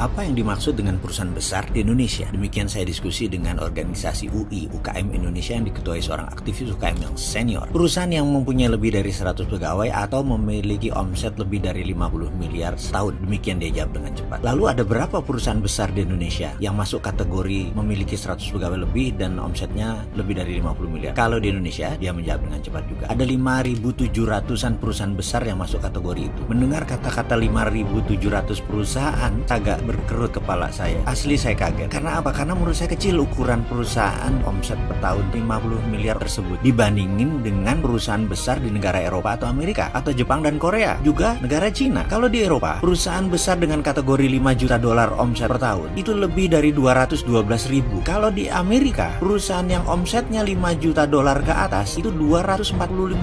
Apa yang dimaksud dengan perusahaan besar di Indonesia? Demikian saya diskusi dengan organisasi UI, UKM Indonesia yang diketuai seorang aktivis UKM yang senior. Perusahaan yang mempunyai lebih dari 100 pegawai atau memiliki omset lebih dari 50 miliar setahun. Demikian dia jawab dengan cepat. Lalu ada berapa perusahaan besar di Indonesia yang masuk kategori memiliki 100 pegawai lebih dan omsetnya lebih dari 50 miliar? Kalau di Indonesia, dia menjawab dengan cepat juga. Ada 5.700-an perusahaan besar yang masuk kategori itu. Mendengar kata-kata 5.700 perusahaan, agak berkerut kepala saya. Asli saya kaget. Karena apa? Karena menurut saya kecil ukuran perusahaan omset per tahun 50 miliar tersebut dibandingin dengan perusahaan besar di negara Eropa atau Amerika atau Jepang dan Korea, juga negara Cina. Kalau di Eropa, perusahaan besar dengan kategori 5 juta dolar omset per tahun itu lebih dari 212 ribu. Kalau di Amerika, perusahaan yang omsetnya 5 juta dolar ke atas itu 245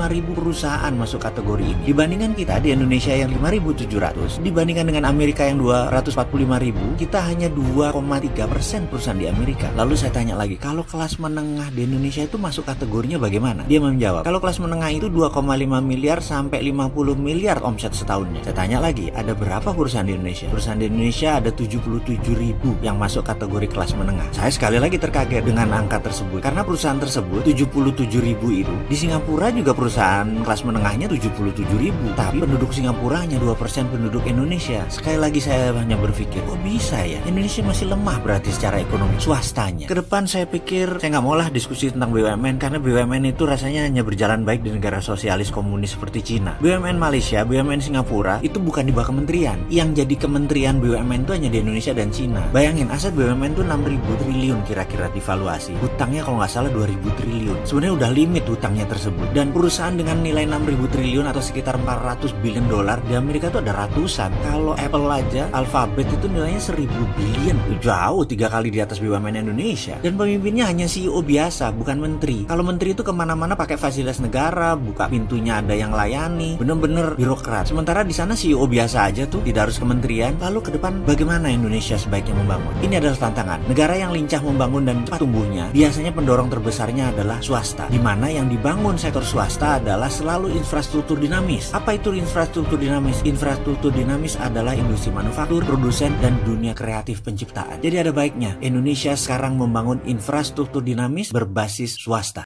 ribu perusahaan masuk kategori ini. Dibandingkan kita di Indonesia yang 5.700, dibandingkan dengan Amerika yang 245 ribu, kita hanya 2,3% perusahaan di Amerika. Lalu saya tanya lagi, kalau kelas menengah di Indonesia itu masuk kategorinya bagaimana? Dia menjawab, kalau kelas menengah itu 2,5 miliar sampai 50 miliar omset setahunnya. Saya tanya lagi, ada berapa perusahaan di Indonesia? Perusahaan di Indonesia ada 77 ribu yang masuk kategori kelas menengah. Saya sekali lagi terkaget dengan angka tersebut, karena perusahaan tersebut 77 ribu itu di Singapura juga perusahaan kelas menengahnya 77 ribu, tapi penduduk Singapura hanya 2% penduduk Indonesia. Sekali lagi saya hanya berpikir, kok bisa ya? Indonesia masih lemah berarti secara ekonomi swastanya. Kedepan saya pikir saya nggak maulah diskusi tentang BUMN, karena BUMN itu rasanya hanya berjalan baik di negara sosialis komunis seperti Cina. BUMN Malaysia, BUMN Singapura itu bukan di bawah kementerian. Yang jadi kementerian BUMN itu hanya di Indonesia dan Cina. Bayangin, aset BUMN itu 6.000 triliun kira-kira divaluasi. Hutangnya kalau nggak salah 2.000 triliun. Sebenarnya udah limit hutangnya tersebut. Dan perusahaan dengan nilai 6.000 triliun atau sekitar 400 billion dolar di Amerika itu ada ratusan. Kalau Apple aja, Alphabet itu nilainya 1.000 billion. Jauh 3 kali di atas BUMN Indonesia. Dan pemimpinnya hanya CEO biasa, bukan menteri. Kalau menteri itu kemana-mana pakai fasilitas negara, buka pintunya ada yang layani, bener-bener birokrat. Sementara di sana CEO biasa aja tuh, tidak harus kementerian. Lalu ke depan bagaimana Indonesia sebaiknya membangun? Ini adalah tantangan. Negara yang lincah membangun dan cepat tumbuhnya, biasanya pendorong terbesarnya adalah swasta. Di mana yang dibangun sektor swasta adalah selalu infrastruktur dinamis. Apa itu infrastruktur dinamis? Infrastruktur dinamis adalah industri manufaktur, produsen, dan dunia kreatif penciptaan. Jadi ada baiknya Indonesia sekarang membangun infrastruktur dinamis berbasis swasta.